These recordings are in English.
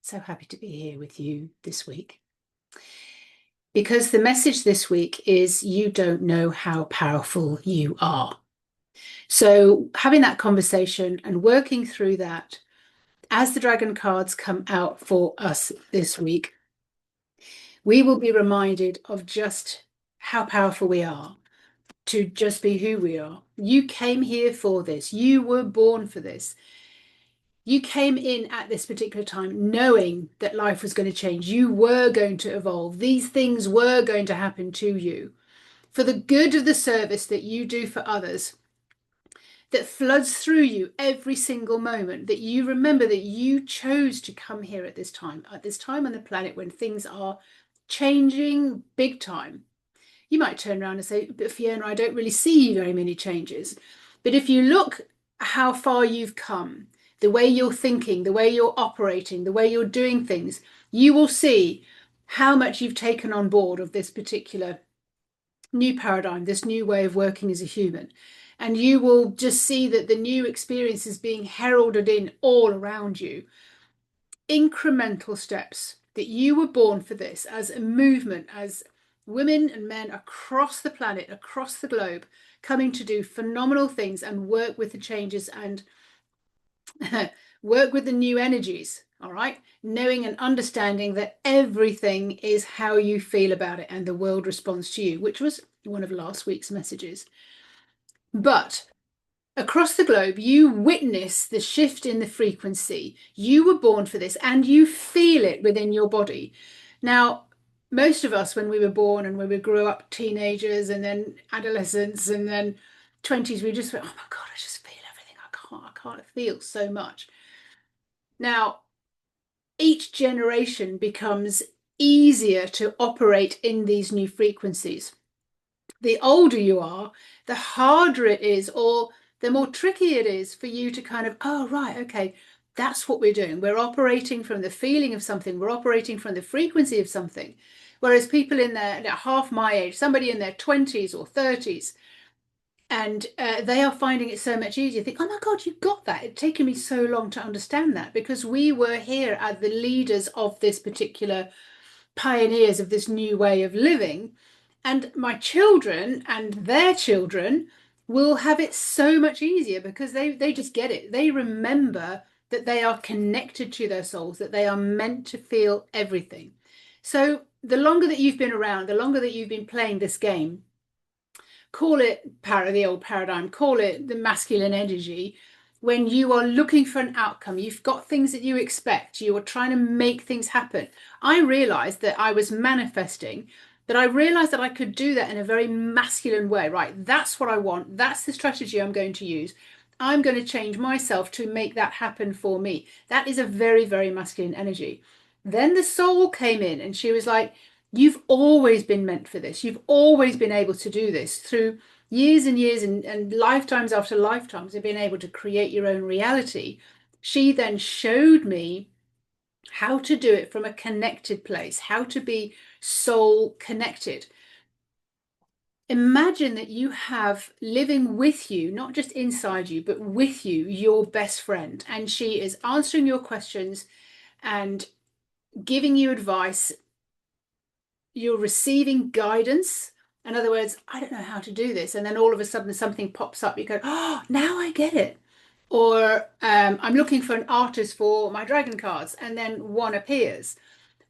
So happy to be here with you this week because the message this week is you don't know how powerful you are. So, having that conversation and working through that as the dragon cards come out for us this week, we will be reminded of just how powerful we are to just be who we are. You came here for this, you were born for this. You came in at this particular time knowing that life was going to change. You were going to evolve. These things were going to happen to you for the good of the service that you do for others, that floods through you every single moment, that you remember that you chose to come here at this time on the planet when things are changing big time. You might turn around and say, but Fiona, I don't really see very many changes. But if you look how far you've come, the way you're thinking, the way you're operating, the way you're doing things, you will see how much you've taken on board of this particular new paradigm, this new way of working as a human. And you will just see that the new experience is being heralded in all around you. Incremental steps, that you were born for this as a movement, as women and men across the planet, across the globe, coming to do phenomenal things and work with the changes and work with the new energies. All right, knowing and understanding that everything is how you feel about it and the world responds to you, which was one of last week's messages. But across the globe, you witness the shift in the frequency. You were born for this and you feel it within your body. Now, most of us, when we were born and when we grew up, teenagers and then adolescents and then 20s, we just went, oh my God, I just feel everything. I can't feel so much. Now, each generation becomes easier to operate in these new frequencies. The older you are, the harder it is, or the more tricky it is for you to kind of, oh, right, okay, that's what we're doing. We're operating from the feeling of something, we're operating from the frequency of something. Whereas people in their half my age, somebody in their 20s or 30s, and they are finding it so much easier. Think, oh my God, you got that. It's taken me so long to understand that because we were here as the leaders of this particular pioneers of this new way of living. And my children and their children will have it so much easier because they just get it. They remember that they are connected to their souls, that they are meant to feel everything. So the longer that you've been around, the longer that you've been playing this game, call it the old paradigm, call it the masculine energy. When you are looking for an outcome, you've got things that you expect, you are trying to make things happen. I realized that I was manifesting, that I realized that I could do that in a very masculine way, right? That's what I want. That's the strategy I'm going to use. I'm going to change myself to make that happen for me. That is a very, very masculine energy. Then the soul came in and she was like, you've always been meant for this. You've always been able to do this through years and years and lifetimes after lifetimes of being able to create your own reality. She then showed me how to do it from a connected place, how to be soul connected. Imagine that you have living with you, not just inside you, but with you, your best friend. And she is answering your questions and giving you advice. You're receiving guidance. In other words, I don't know how to do this. And then all of a sudden something pops up. You go, oh, now I get it. Or I'm looking for an artist for my dragon cards. And then one appears.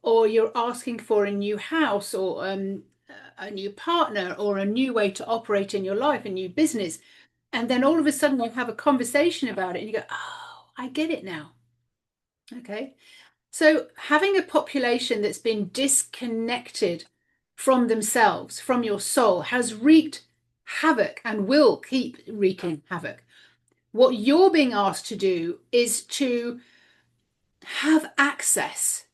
Or you're asking for a new house or a new partner or a new way to operate in your life, a new business. And then all of a sudden you have a conversation about it and you go, oh, I get it now. Okay. So having a population that's been disconnected from themselves, from your soul, has wreaked havoc and will keep wreaking havoc. What you're being asked to do is to have access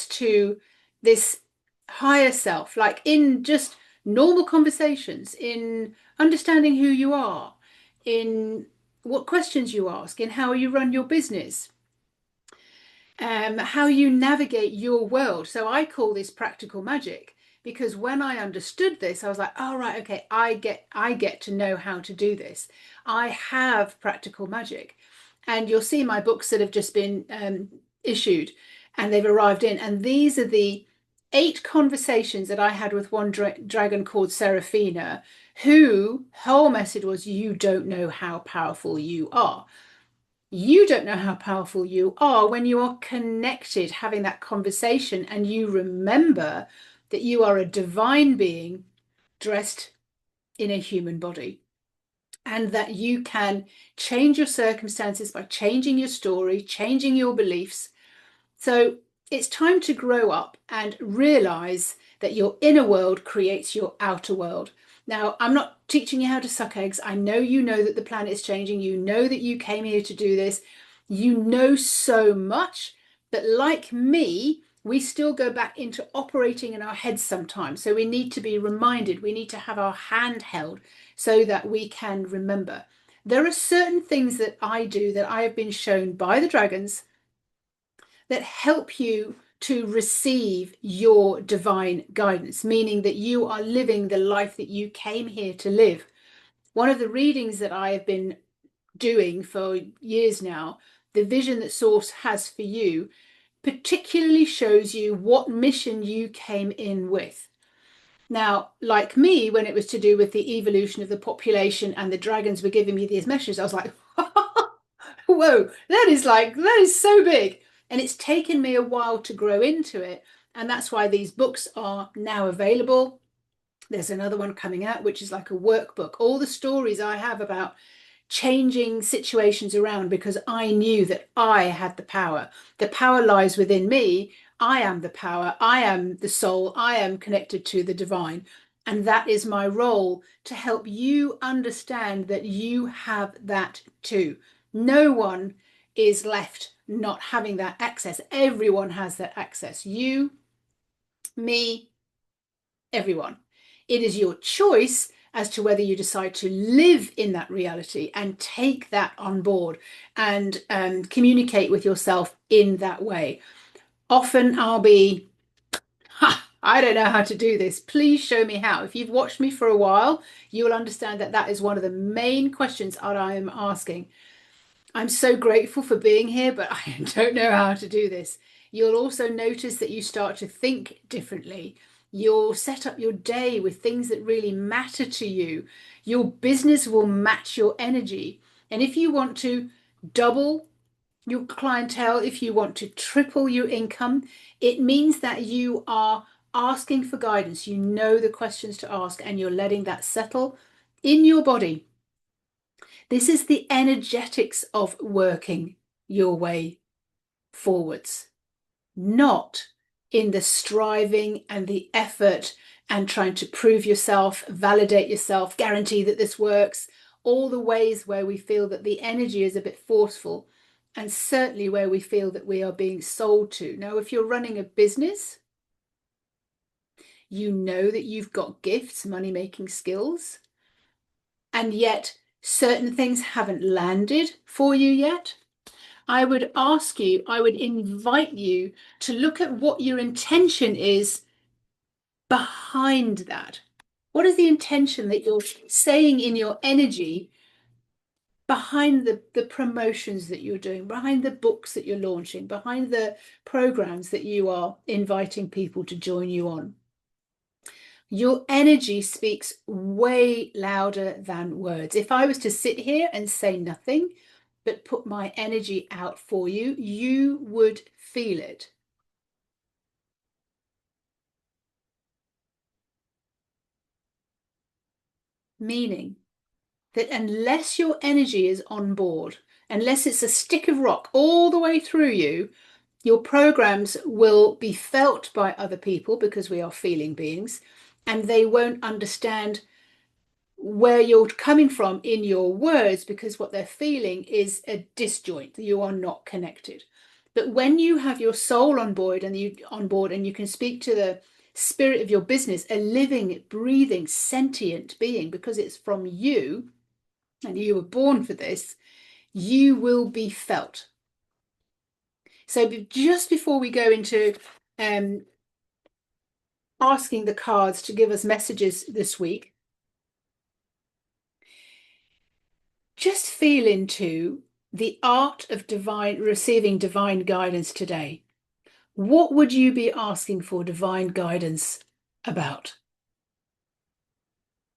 to this higher self, like in just normal conversations, in understanding who you are, in what questions you ask, in how you run your business, how you navigate your world. So I call this practical magic because when I understood this, I was like, oh, right, okay, I get to know how to do this. I have practical magic. And you'll see my books that have just been issued and they've arrived in. And these are the 8 conversations that I had with one dragon called Seraphina, who whole message was, you don't know how powerful you are. You don't know how powerful you are when you are connected, having that conversation, and you remember that you are a divine being dressed in a human body, and that you can change your circumstances by changing your story, changing your beliefs. So it's time to grow up and realize that your inner world creates your outer world. Now, I'm not teaching you how to suck eggs. I know you know that the planet is changing. You know that you came here to do this. You know so much, but like me, we still go back into operating in our heads sometimes. So we need to be reminded. We need to have our hand held so that we can remember. There are certain things that I do that I have been shown by the dragons that help you to receive your divine guidance, meaning that you are living the life that you came here to live. One of the readings that I have been doing for years now, the vision that Source has for you, particularly shows you what mission you came in with. Now, like me, when it was to do with the evolution of the population and the dragons were giving me these messages, I was like, whoa, that is so big. And it's taken me a while to grow into it. And that's why these books are now available. There's another one coming out, which is like a workbook. All the stories I have about changing situations around because I knew that I had the power. The power lies within me. I am the power. I am the soul. I am connected to the divine. And that is my role, to help you understand that you have that too. No one is left not having that access. Everyone has that access. You, me, everyone. It is your choice as to whether you decide to live in that reality and take that on board and communicate with yourself in that way. Often I'll be, I don't know how to do this. Please show me how. If you've watched me for a while, you will understand that that is one of the main questions that I am asking. I'm so grateful for being here, but I don't know how to do this. You'll also notice that you start to think differently. You'll set up your day with things that really matter to you. Your business will match your energy. And if you want to double your clientele, if you want to triple your income, it means that you are asking for guidance. You know the questions to ask and you're letting that settle in your body. This is the energetics of working your way forwards, not in the striving and the effort and trying to prove yourself, validate yourself, guarantee that this works, all the ways where we feel that the energy is a bit forceful, and certainly where we feel that we are being sold to. Now, if you're running a business, you know that you've got gifts, money-making skills, and yet certain things haven't landed for you yet. I would ask you, I would invite you to look at what your intention is behind that. What is the intention that you're saying in your energy behind the promotions that you're doing, behind the books that you're launching, behind the programs that you are inviting people to join you on? Your energy speaks way louder than words. If I was to sit here and say nothing, but put my energy out for you, you would feel it. Meaning that unless your energy is on board, unless it's a stick of rock all the way through you, your programs will be felt by other people because we are feeling beings, and they won't understand where you're coming from in your words because what they're feeling is a disjoint. You are not connected. But when you have your soul on board and you can speak to the spirit of your business, a living, breathing, sentient being, because it's from you and you were born for this, you will be felt. So just before we go into asking the cards to give us messages this week, just feel into the art of receiving divine guidance today, what would you be asking for divine guidance about?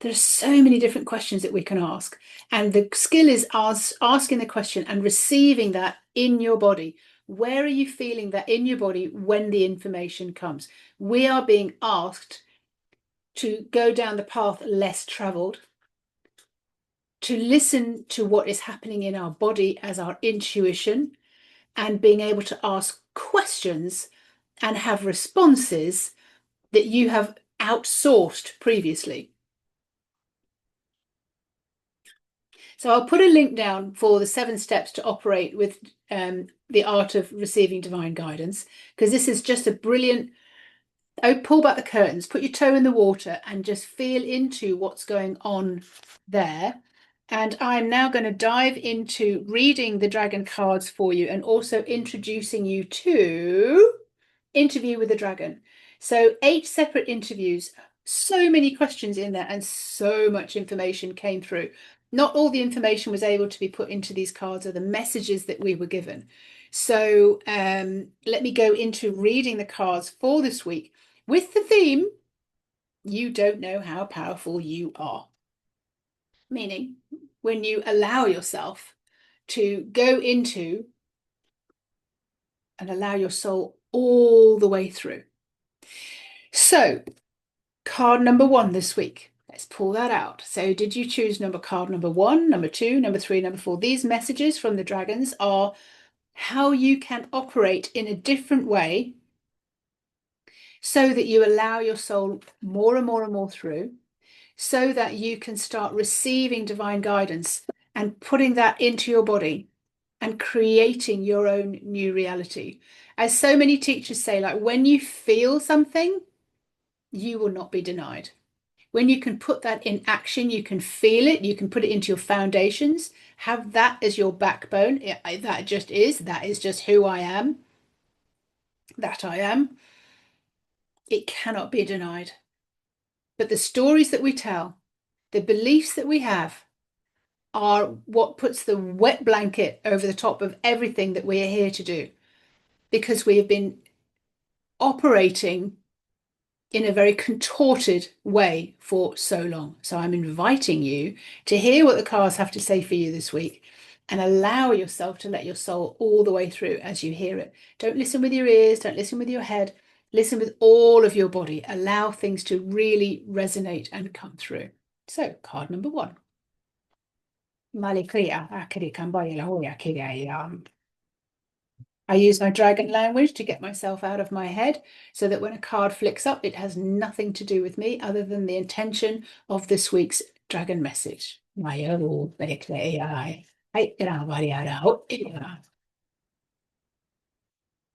There's so many different questions that we can ask. And the skill is asking the question and receiving that in your body. Where are you feeling that in your body when the information comes? We are being asked to go down the path less traveled, to listen to what is happening in our body as our intuition, and being able to ask questions and have responses that you have outsourced previously. So I'll put a link down for the 7 steps to operate with the art of receiving divine guidance, because this is just a brilliant. Pull back the curtains, put your toe in the water, and just feel into what's going on there. And I'm now going to dive into reading the dragon cards for you and also introducing you to Interview with the Dragon. So 8 separate interviews, so many questions in there, and so much information came through. Not all the information was able to be put into these cards or the messages that we were given. So let me go into reading the cards for this week with the theme, you don't know how powerful you are. Meaning, when you allow yourself to go into and allow your soul all the way through. So, card number 1 this week. Let's pull that out. So did you choose card number 1, number 2, number 3, number 4? These messages from the dragons are how you can operate in a different way so that you allow your soul more and more and more through, so that you can start receiving divine guidance and putting that into your body and creating your own new reality. As so many teachers say, like when you feel something, you will not be denied. When you can put that in action, you can feel it, you can put it into your foundations, have that as your backbone. That is just who I am, that I am. It cannot be denied. But the stories that we tell, the beliefs that we have, are what puts the wet blanket over the top of everything that we are here to do, because we have been operating in a very contorted way for so long. So I'm inviting you to hear what the cards have to say for you this week and allow yourself to let your soul all the way through as you hear it. Don't listen with your ears, don't listen with your head, listen with all of your body. Allow things to really resonate and come through. So card number 1. I use my dragon language to get myself out of my head so that when a card flicks up, it has nothing to do with me other than the intention of this week's dragon message.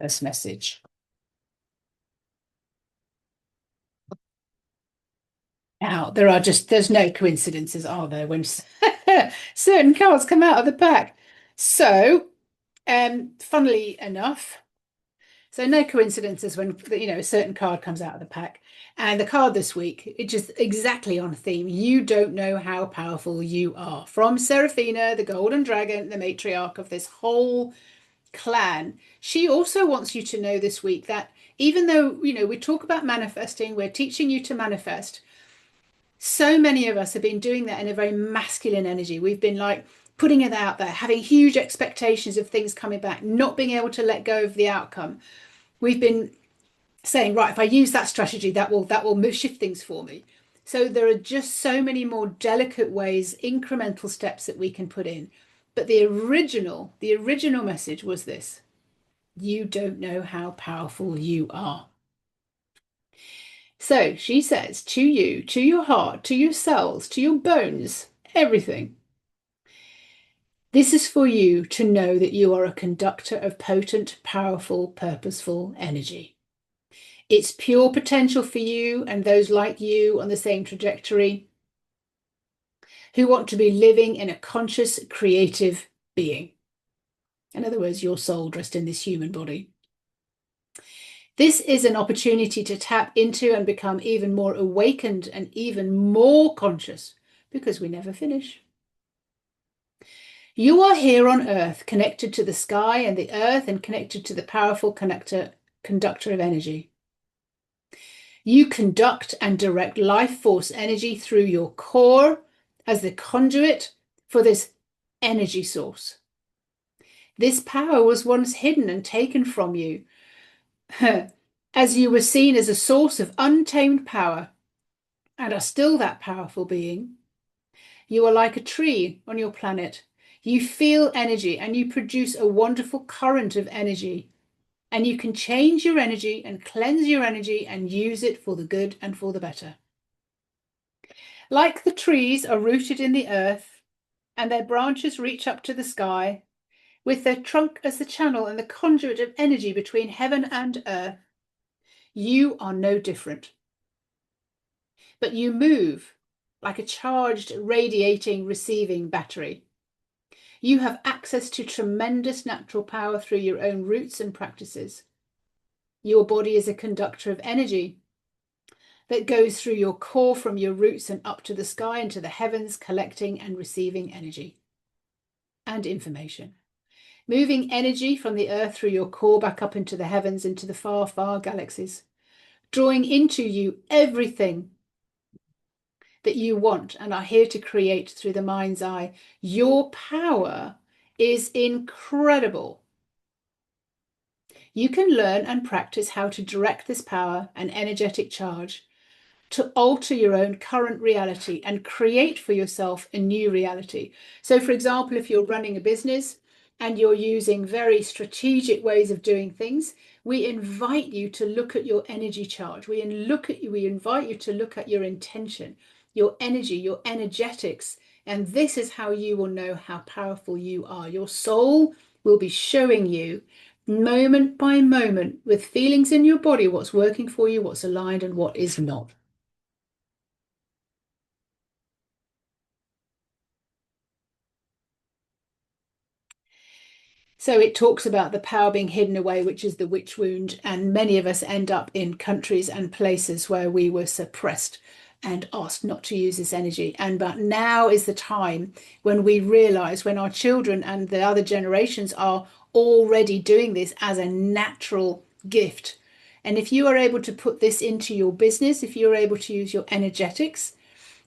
This message. Now, there's no coincidences, are there, when certain cards come out of the pack? So, funnily enough, so no coincidences when a certain card comes out of the pack. And the card this week, it's just exactly on theme. You don't know how powerful you are. From Seraphina, the golden dragon, the matriarch of this whole clan. She also wants you to know this week that even though, we talk about manifesting, we're teaching you to manifest. So many of us have been doing that in a very masculine energy. We've been like putting it out there, having huge expectations of things coming back, not being able to let go of the outcome. We've been saying, right, if I use that strategy, that will shift things for me. So there are just so many more delicate ways, incremental steps that we can put in. But the original message was this: you don't know how powerful you are. So she says to you, to your heart, to your cells, to your bones, everything. This is for you to know that you are a conductor of potent, powerful, purposeful energy. It's pure potential for you and those like you on the same trajectory who want to be living in a conscious, creative being. In other words, your soul dressed in this human body. This is an opportunity to tap into and become even more awakened and even more conscious, because we never finish. You are here on Earth, connected to the sky and the earth and connected to the powerful conductor of energy. You conduct and direct life force energy through your core as the conduit for this energy source. This power was once hidden and taken from you, as you were seen as a source of untamed power and are still that powerful being. You are like a tree on your planet. You feel energy and you produce a wonderful current of energy. And you can change your energy and cleanse your energy and use it for the good and for the better. Like the trees are rooted in the earth and their branches reach up to the sky, with their trunk as the channel and the conduit of energy between heaven and earth, you are no different. But you move like a charged, radiating, receiving battery. You have access to tremendous natural power through your own roots and practices. Your body is a conductor of energy that goes through your core from your roots and up to the sky and to the heavens, collecting and receiving energy and information. Moving energy from the earth through your core back up into the heavens, into the far, far galaxies, drawing into you everything that you want and are here to create through the mind's eye. Your power is incredible. You can learn and practice how to direct this power and energetic charge to alter your own current reality and create for yourself a new reality. So, for example, if you're running a business and you're using very strategic ways of doing things, we invite you to look at your energy charge. We invite you to look at your intention, your energy, your energetics. And this is how you will know how powerful you are. Your soul will be showing you moment by moment with feelings in your body what's working for you, what's aligned, and what is not. So it talks about the power being hidden away, which is the witch wound. And many of us end up in countries and places where we were suppressed and asked not to use this energy. But now is the time when we realize, when our children and the other generations are already doing this as a natural gift. And if you are able to put this into your business, if you're able to use your energetics,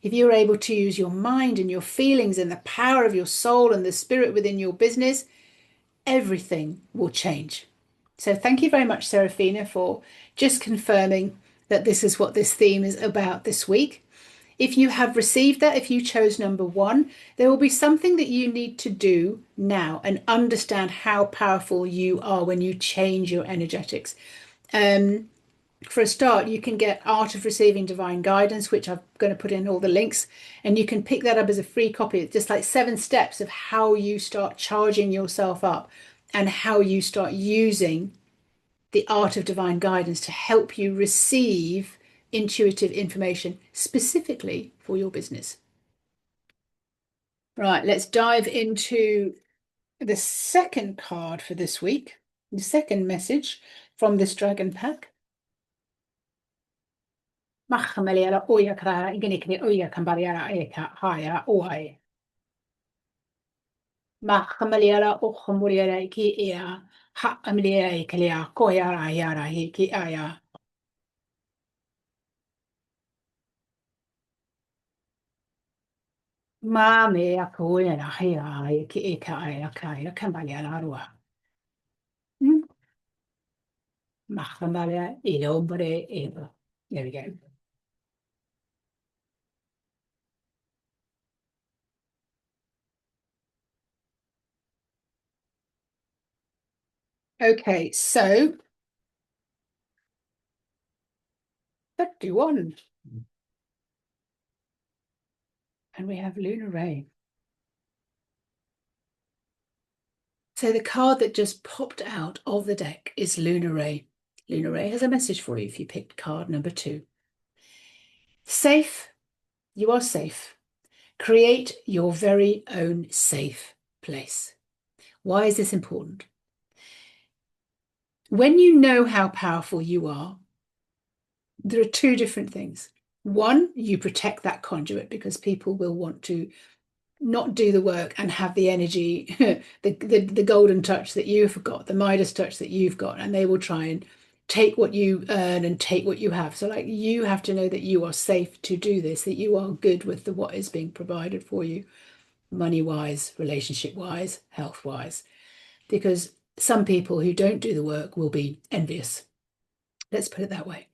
if you're able to use your mind and your feelings and the power of your soul and the spirit within your business, everything will change. So thank you very much, Serafina, for just confirming that this is what this theme is about this week. If you have received that, if you chose number one, there will be something that you need to do now and understand how powerful you are when you change your energetics. For a start, you can get Art of Receiving Divine Guidance, which I'm going to put in all the links, and you can pick that up as a free copy. It's just like 7 steps of how you start charging yourself up and how you start using the Art of Divine Guidance to help you receive intuitive information specifically for your business. Right, let's dive into the second card for this week, the second message from this dragon pack. Mahkameliala oya kara igenikni oya kambariara eka haya oai. Mahkameliala okhomuriara iki ea ha amliara ikelea koyara yara iki aya. Mame akoya haya iki eka aya kaya kambariara rua. Mahkamalia ilobre eva. There we go. Okay, so 31. And we have Lunar Ray. So the card that just popped out of the deck is Lunar Ray. Lunar Ray has a message for you if you picked card number 2. Safe. You are safe. Create your very own safe place. Why is this important? When you know how powerful you are, there are 2 different things. One, you protect that conduit because people will want to not do the work and have the energy, the golden touch that you've got, the Midas touch that you've got, and they will try and take what you earn and take what you have. So like you have to know that you are safe to do this, that you are good with the what is being provided for you, money wise, relationship wise, health wise, because some people who don't do the work will be envious. Let's put it that way.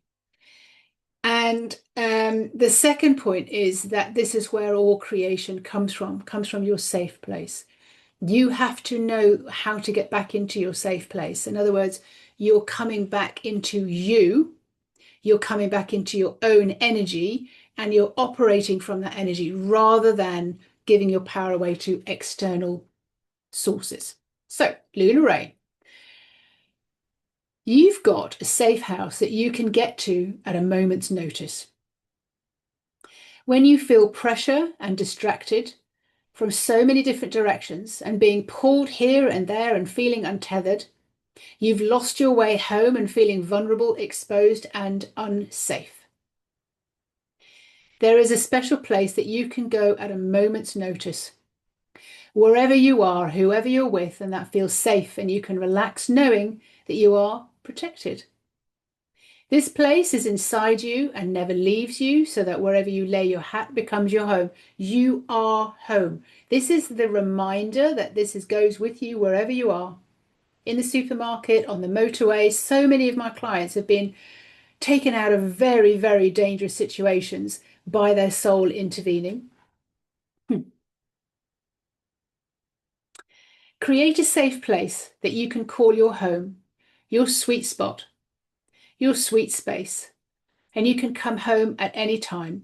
And the second point is that this is where all creation comes from your safe place. You have to know how to get back into your safe place. In other words, you're coming back into you, you're coming back into your own energy, and you're operating from that energy rather than giving your power away to external sources. So, Luna Ray, you've got a safe house that you can get to at a moment's notice. When you feel pressure and distracted from so many different directions and being pulled here and there and feeling untethered, you've lost your way home and feeling vulnerable, exposed, and unsafe. There is a special place that you can go at a moment's notice. Wherever you are, whoever you're with, and that feels safe, and you can relax knowing that you are protected. This place is inside you and never leaves you, so that wherever you lay your hat becomes your home. You are home. This is the reminder that goes with you wherever you are. In the supermarket, on the motorway, so many of my clients have been taken out of very, very dangerous situations by their soul intervening. Create a safe place that you can call your home, your sweet spot, your sweet space, and you can come home at any time.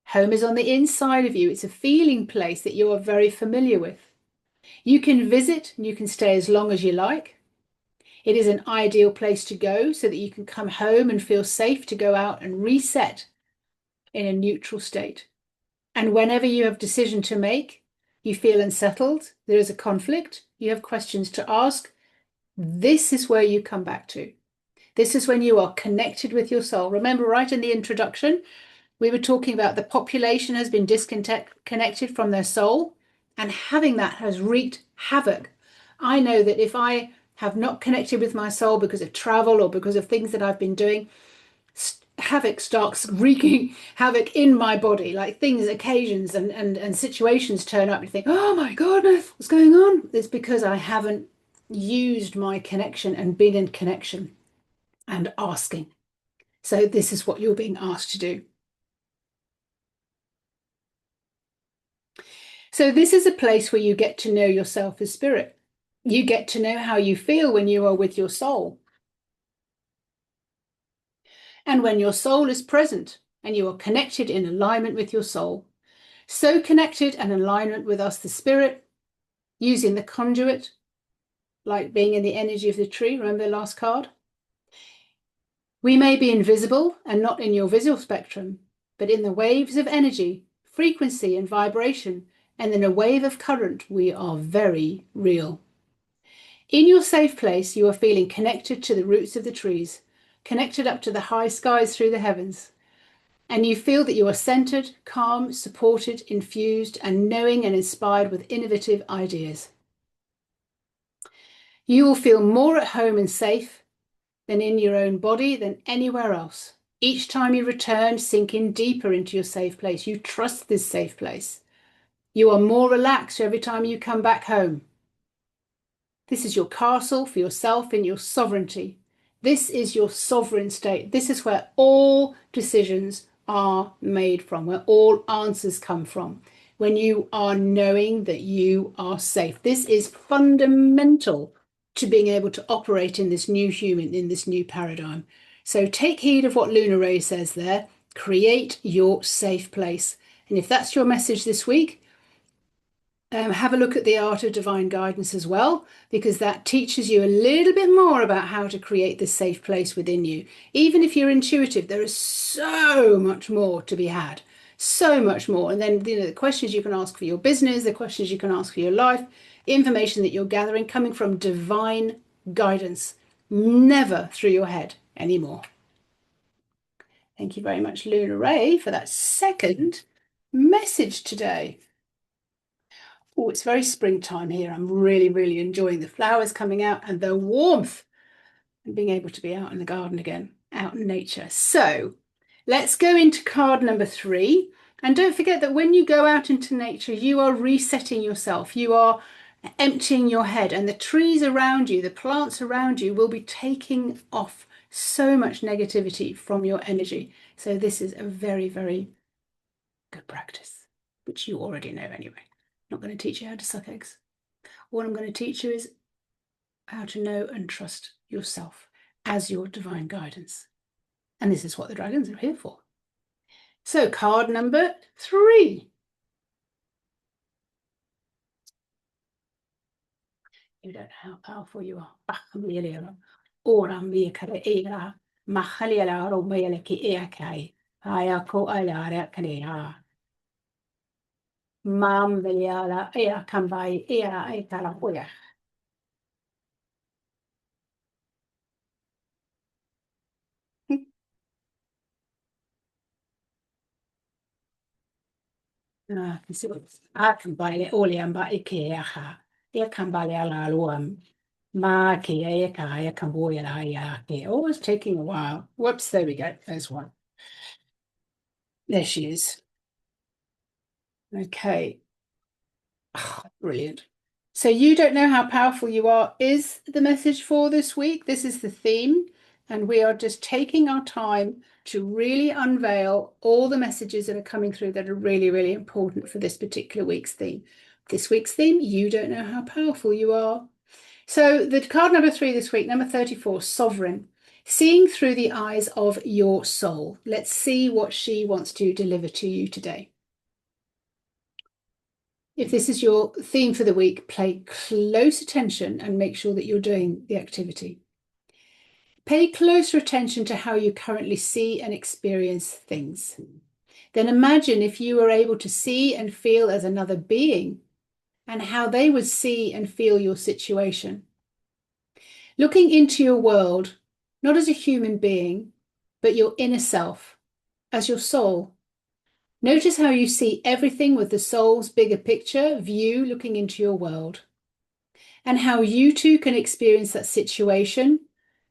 Home is on the inside of you. It's a feeling place that you are very familiar with. You can visit and you can stay as long as you like. It is an ideal place to go so that you can come home and feel safe to go out and reset in a neutral state. And whenever you have a decision to make, you feel unsettled, there is a conflict, you have questions to ask, this is where you come back to. This is when you are connected with your soul. Remember, right in the introduction, we were talking about the population has been disconnected from their soul, and having that has wreaked havoc. I know that if I have not connected with my soul because of travel or because of things that I've been doing, havoc starts wreaking havoc in my body, like things, occasions, and situations turn up. You think, oh my goodness, what's going on? It's because I haven't used my connection and been in connection and asking. So this is what you're being asked to do. So this is a place where you get to know yourself as spirit. You get to know how you feel when you are with your soul. And when your soul is present and you are connected in alignment with your soul, so connected and in alignment with us, the spirit, using the conduit, like being in the energy of the tree. Remember the last card? We may be invisible and not in your visual spectrum, but in the waves of energy, frequency, and vibration, and in a wave of current, we are very real. In your safe place, you are feeling connected to the roots of the trees, connected up to the high skies through the heavens, and you feel that you are centered, calm, supported, infused, and knowing and inspired with innovative ideas. You will feel more at home and safe than in your own body than anywhere else. Each time you return, sink in deeper into your safe place. You trust this safe place. You are more relaxed every time you come back home. This is your castle for yourself in your sovereignty. This is your sovereign state. This is where all decisions are made from, where all answers come from, when you are knowing that you are safe. This is fundamental to being able to operate in this new human, in this new paradigm. So take heed of what Luna Ray says there. Create your safe place. And if that's your message this week, have a look at the Art of Divine Guidance as well, because that teaches you a little bit more about how to create this safe place within you. Even if you're intuitive, there is so much more to be had, so much more. And then the questions you can ask for your business, the questions you can ask for your life, information that you're gathering coming from divine guidance, never through your head anymore. Thank you very much, Luna Ray, for that second message today. Oh, it's very springtime here. I'm really, really enjoying the flowers coming out and the warmth and being able to be out in the garden again, out in nature. So let's go into card number 3. And don't forget that when you go out into nature, you are resetting yourself. You are emptying your head, and the trees around you, the plants around you will be taking off so much negativity from your energy. So this is a very, very good practice, which you already know anyway. I'm not going to teach you how to suck eggs. What I'm going to teach you is how to know and trust yourself as your divine guidance. And this is what the dragons are here for. So card number 3. You don't know how powerful you are. Ora mi kare era mahali ala ro mele ki e kai aya ko ala ra kare ya mam veliala e kambai e e kala poya. Kambai ole amba ike aha e kambai ala luam ma ki e kai kamboya la ya ke. Oh, it's taking a while. Whoops, there we go. There's one. There she is. Okay. Oh, brilliant. So you don't know how powerful you are is the message for this week. This is the theme, and we are just taking our time to really unveil all the messages that are coming through that are really, really important for this particular week's theme. This week's theme, you don't know how powerful you are. So the card number 3 this week, number 34, Sovereign. Seeing through the eyes of your soul. Let's see what she wants to deliver to you today. If this is your theme for the week, pay close attention and make sure that you're doing the activity. Pay closer attention to how you currently see and experience things. Then imagine if you were able to see and feel as another being and how they would see and feel your situation. Looking into your world, not as a human being, but your inner self, as your soul. Notice how you see everything with the soul's bigger picture view looking into your world, and how you too can experience that situation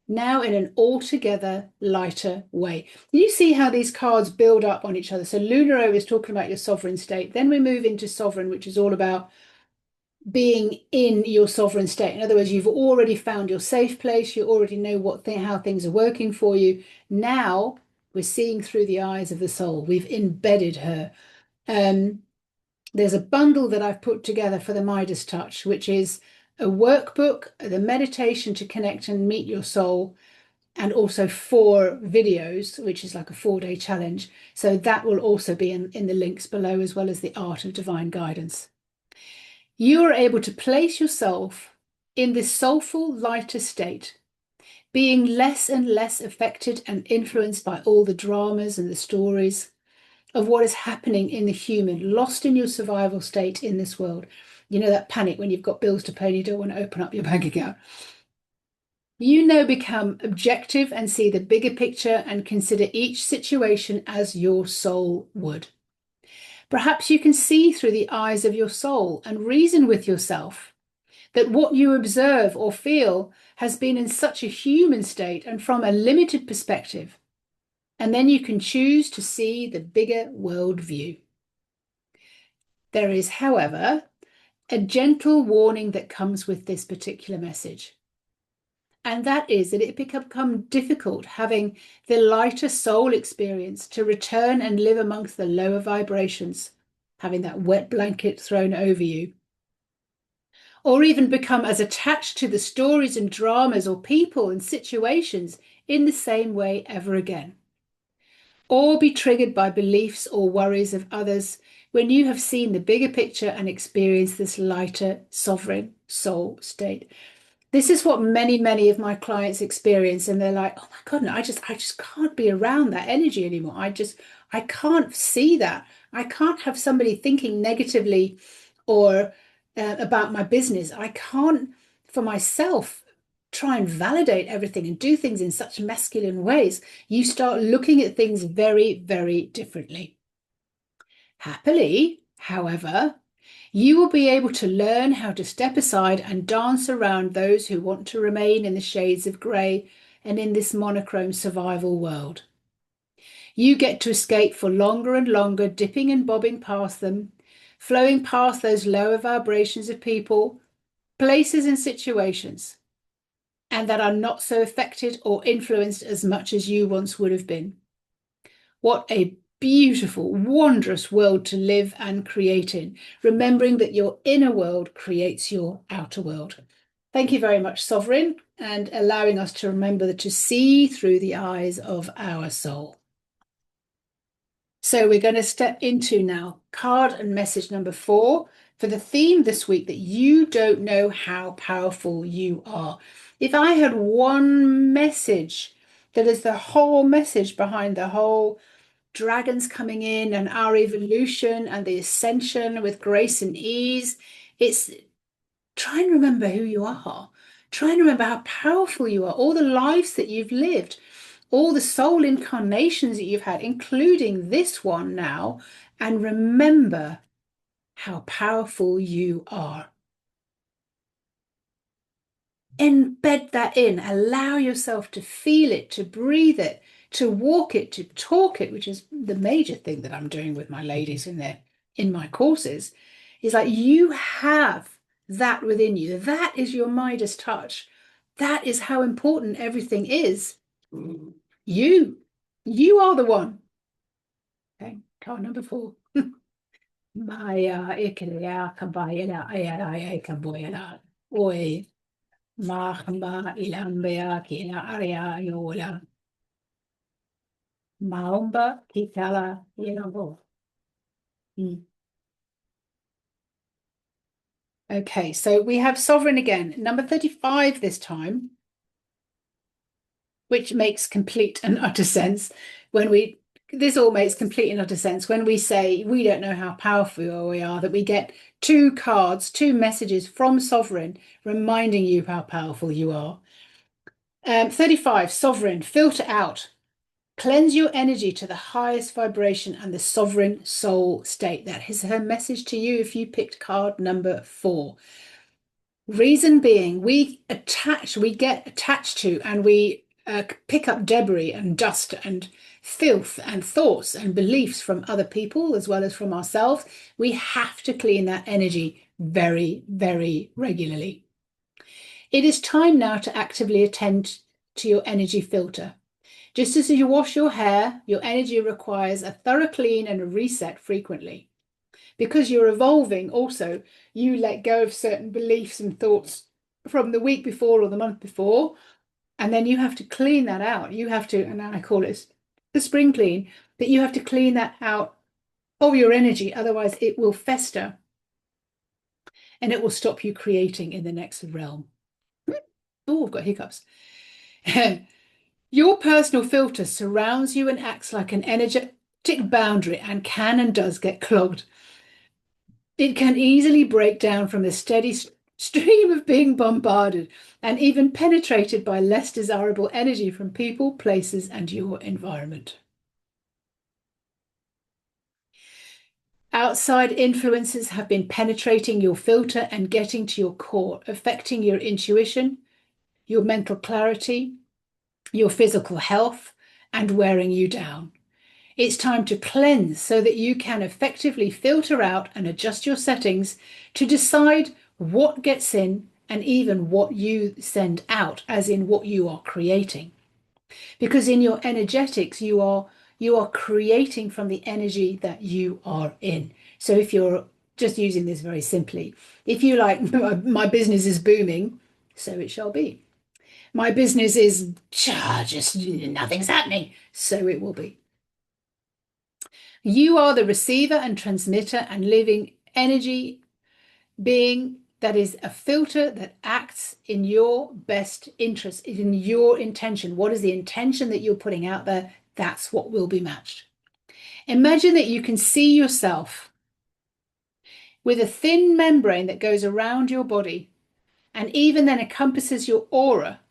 now in an altogether lighter way. You see how these cards build up on each other. So Lunaro is talking about your sovereign state. Then we move into Sovereign, which is all about being in your sovereign state. In other words, you've already found your safe place. You already know how things are working for you. Now we're seeing through the eyes of the soul. We've embedded her. There's a bundle that I've put together for the Midas Touch, which is a workbook, the meditation to connect and meet your soul, and also 4 videos, which is like a 4-day challenge. So that will also be in the links below, as well as the Art of Divine Guidance. You are able to place yourself in this soulful, lighter state, being less and less affected and influenced by all the dramas and the stories of what is happening in the human, lost in your survival state in this world. You know, that panic when you've got bills to pay and you don't want to open up your bank account. You now become objective and see the bigger picture and consider each situation as your soul would. Perhaps you can see through the eyes of your soul and reason with yourself that what you observe or feel has been in such a human state and from a limited perspective. And then you can choose to see the bigger world view. There is, however, a gentle warning that comes with this particular message. And that is that it become difficult having the lighter soul experience to return and live amongst the lower vibrations, having that wet blanket thrown over you, or even become as attached to the stories and dramas or people and situations in the same way ever again, or be triggered by beliefs or worries of others when you have seen the bigger picture and experienced this lighter sovereign soul state. This is what many, many of my clients experience, and they're like, "Oh my God, no, I just can't be around that energy anymore. I can't see that. I can't have somebody thinking negatively or about my business. I can't, for myself, try and validate everything and do things in such masculine ways." You start looking at things very, very differently. Happily, however, You will be able to learn how to step aside and dance around those who want to remain in the shades of grey and in this monochrome survival world. You get to escape for longer and longer, dipping and bobbing past them, flowing past those lower vibrations of people, places, and situations, and that are not so affected or influenced as much as you once would have been. What a beautiful, wondrous world to live and create in, remembering that your inner world creates your outer world. Thank you very much, Sovereign, and allowing us to remember to see through the eyes of our soul. So we're going to step into now card and message number 4 for the theme this week that you don't know how powerful you are. If I had one message that is the whole message behind the whole dragons coming in and our evolution and the ascension with grace and ease, it's try and remember who you are. Try and remember how powerful you are, all the lives that you've lived, all the soul incarnations that you've had, including this one now, and remember how powerful you are. Embed that in, allow yourself to feel it, to breathe it, to walk it, to talk it, which is the major thing that I'm doing with my ladies in my courses, is like you have that within you. That is your Midas touch. That is how important everything is. You, you are the one. Okay, card number 4. Maya ikilea kabayela ayala ekaboyela. Oi, mahamba ilambea kila area yola. Maumba kitala yelabo. Okay, so we have Sovereign again, number 35 this time, which makes complete and utter sense when this all makes complete and utter sense when we say we don't know how powerful we are, that we get 2 cards, 2 messages from Sovereign reminding you how powerful you are. 35, Sovereign, filter out. Cleanse your energy to the highest vibration and the sovereign soul state. That is her message to you if you picked card number 4. Reason being, we get attached to, and we pick up debris and dust and filth and thoughts and beliefs from other people as well as from ourselves. We have to clean that energy very, very regularly. It is time now to actively attend to your energy filter. Just as you wash your hair, your energy requires a thorough clean and a reset frequently. Because you're evolving, also, you let go of certain beliefs and thoughts from the week before or the month before, and then you have to clean that out. You have to, and I call it the spring clean, but you have to clean that out of your energy, otherwise it will fester and it will stop you creating in the next realm. Oh, I've got hiccups. Your personal filter surrounds you and acts like an energetic boundary and can and does get clogged. It can easily break down from the steady stream of being bombarded and even penetrated by less desirable energy from people, places, and your environment. Outside influences have been penetrating your filter and getting to your core, affecting your intuition, your mental clarity, your physical health, and wearing you down. It's time to cleanse so that you can effectively filter out and adjust your settings to decide what gets in and even what you send out, as in what you are creating. Because in your energetics, you are creating from the energy that you are in. So if you're just using this very simply, if you like, my business is booming, so it shall be. My business is just nothing's happening, so it will be. You are the receiver and transmitter and living energy being that is a filter that acts in your best interest, in your intention. What is the intention that you're putting out there? That's what will be matched. Imagine that you can see yourself with a thin membrane that goes around your body and even then encompasses your aura,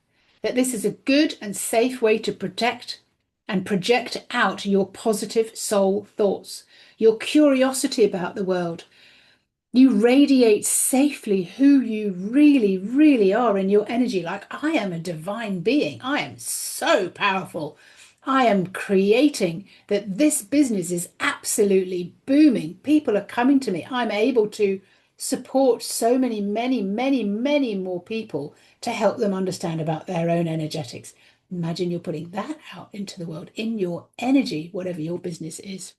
that this is a good and safe way to protect and project out your positive soul thoughts, your curiosity about the world, You radiate safely who you really, really are in your energy. Like, I am a divine being. I am so powerful. I am creating that this business is absolutely booming. People are coming to me. I'm able to support so many, many, many, many more people to help them understand about their own energetics. Imagine you're putting that out into the world in your energy, whatever your business is.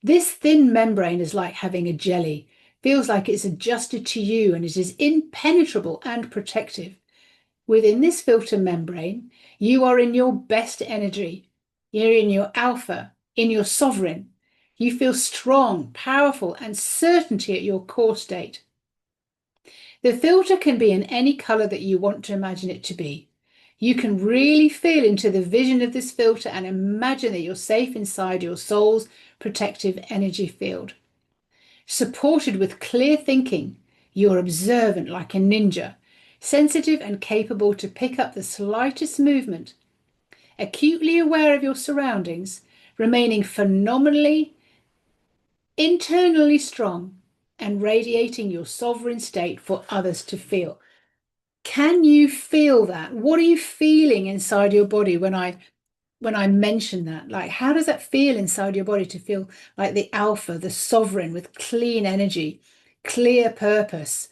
This thin membrane is like having a jelly, feels like it's adjusted to you and it is impenetrable and protective. Within this filter membrane, you are in your best energy. You're in your alpha, in your sovereign. You feel strong, powerful, and certainty at your core state. The filter can be in any color that you want to imagine it to be. You can really feel into the vision of this filter and imagine that you're safe inside your soul's protective energy field. Supported with clear thinking, you're observant like a ninja, sensitive and capable to pick up the slightest movement, acutely aware of your surroundings, remaining phenomenally internally strong and radiating your sovereign state for others to feel. Can you feel that? What are you feeling inside your body when I mention that? Like, how does that feel inside your body to feel like the alpha, the sovereign with clean energy, clear purpose,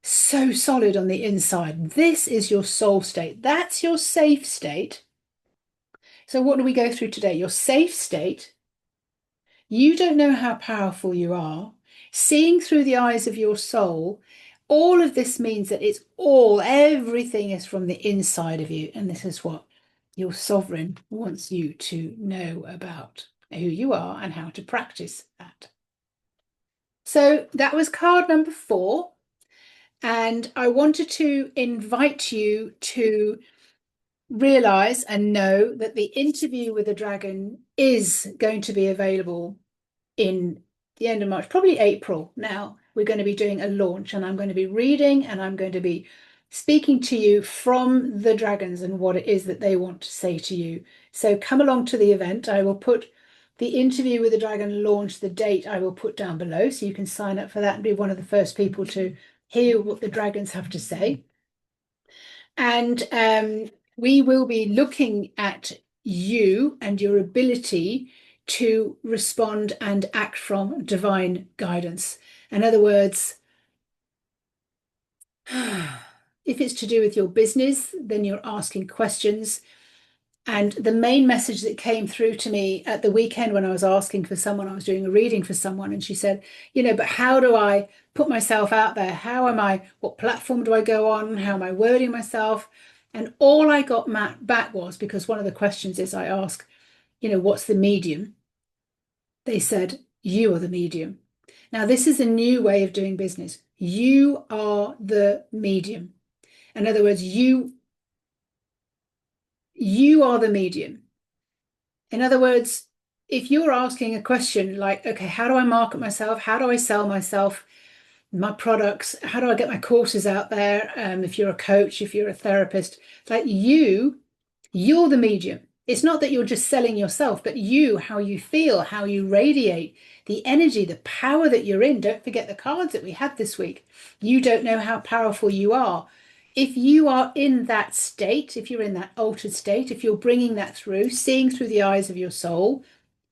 so solid on the inside? This is your soul state. That's your safe state. So, what do we go through today? Your safe state. You don't know how powerful you are. Seeing through the eyes of your soul, all of this means that everything is from the inside of you. And this is what your sovereign wants you to know about who you are and how to practice that. So that was card number 4. And I wanted to invite you to realize and know that the interview with the dragon is going to be available in the end of March, probably April. Now we're going to be doing a launch and I'm going to be reading and I'm going to be speaking to you from the dragons and what it is that they want to say to you. So come along to the event. I will put the interview with the dragon launch, the date I will put down below so you can sign up for that and be one of the first people to hear what the dragons have to say. And we will be looking at you and your ability to respond and act from divine guidance. In other words, if it's to do with your business, then you're asking questions. And the main message that came through to me at the weekend when I was asking for someone, I was doing a reading for someone, and she said, but how do I put myself out there? What platform do I go on? How am I wording myself? And all I got back was, because one of the questions is I ask, what's the medium? They said, you are the medium. Now, this is a new way of doing business. You are the medium. In other words, you are the medium. In other words, if you're asking a question like, okay, how do I market myself? How do I sell myself, my products? How do I get my courses out there? If you're a coach, if you're a therapist, like you're the medium. It's not that you're just selling yourself, but how you feel, how you radiate, the energy, the power that you're in. Don't forget the cards that we had this week. You don't know how powerful you are. If you are in that state, if you're in that altered state, if you're bringing that through, seeing through the eyes of your soul,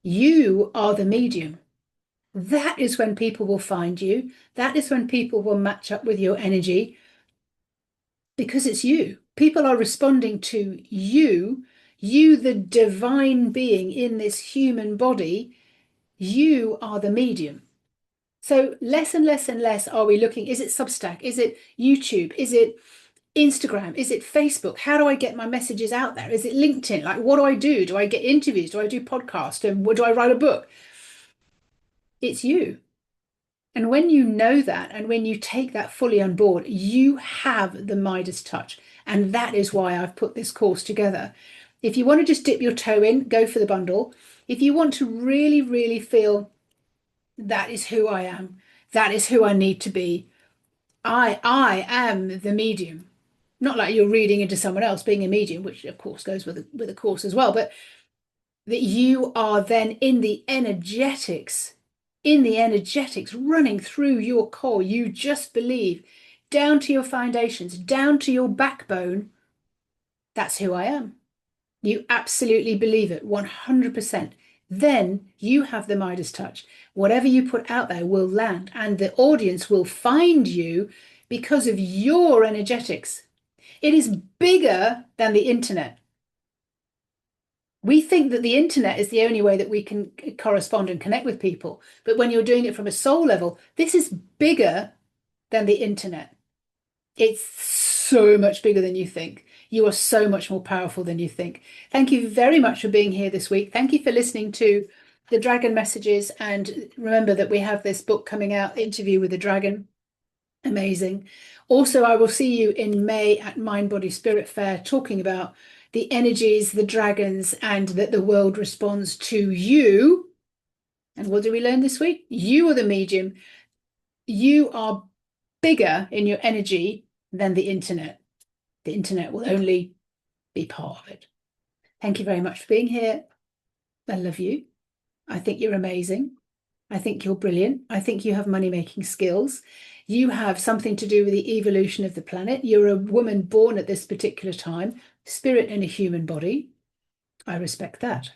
you are the medium. That is when people will find you. That is when people will match up with your energy because it's you. People are responding to you, the divine being in this human body. You are the medium. So less and less and less are we looking, is it Substack? Is it YouTube? Is it Instagram? Is it Facebook? How do I get my messages out there? Is it LinkedIn? Like, what do I do? Do I get interviews? Do I do podcasts? And do I write a book? It's you. And when you know that, and when you take that fully on board, you have the Midas touch. And that is why I've put this course together. If you want to just dip your toe in, go for the bundle. If you want to really, really feel that is who I am, that is who I need to be, I am the medium. Not like you're reading into someone else being a medium, which of course goes with a course as well, but that you are then in the energetics in the energetics running through your core. You just believe down to your foundations, down to your backbone. That's who I am. You absolutely believe it 100%. Then you have the Midas touch. Whatever you put out there will land, and the audience will find you because of your energetics. It is bigger than the internet. We think that the internet is the only way that we can correspond and connect with people. But when you're doing it from a soul level, this is bigger than the internet. It's so much bigger than you think. You are so much more powerful than you think. Thank you very much for being here this week. Thank you for listening to the Dragon Messages. And remember that we have this book coming out, Interview with the Dragon. Amazing. Also, I will see you in May at Mind Body Spirit Fair talking about the energies, the dragons, and that the world responds to you. And what do we learn this week? You are the medium. You are bigger in your energy than the internet. The internet will only be part of it. Thank you very much for being here. I love you. I think you're amazing. I think you're brilliant. I think you have money-making skills. You have something to do with the evolution of the planet. You're a woman born at this particular time, spirit in a human body. I respect that.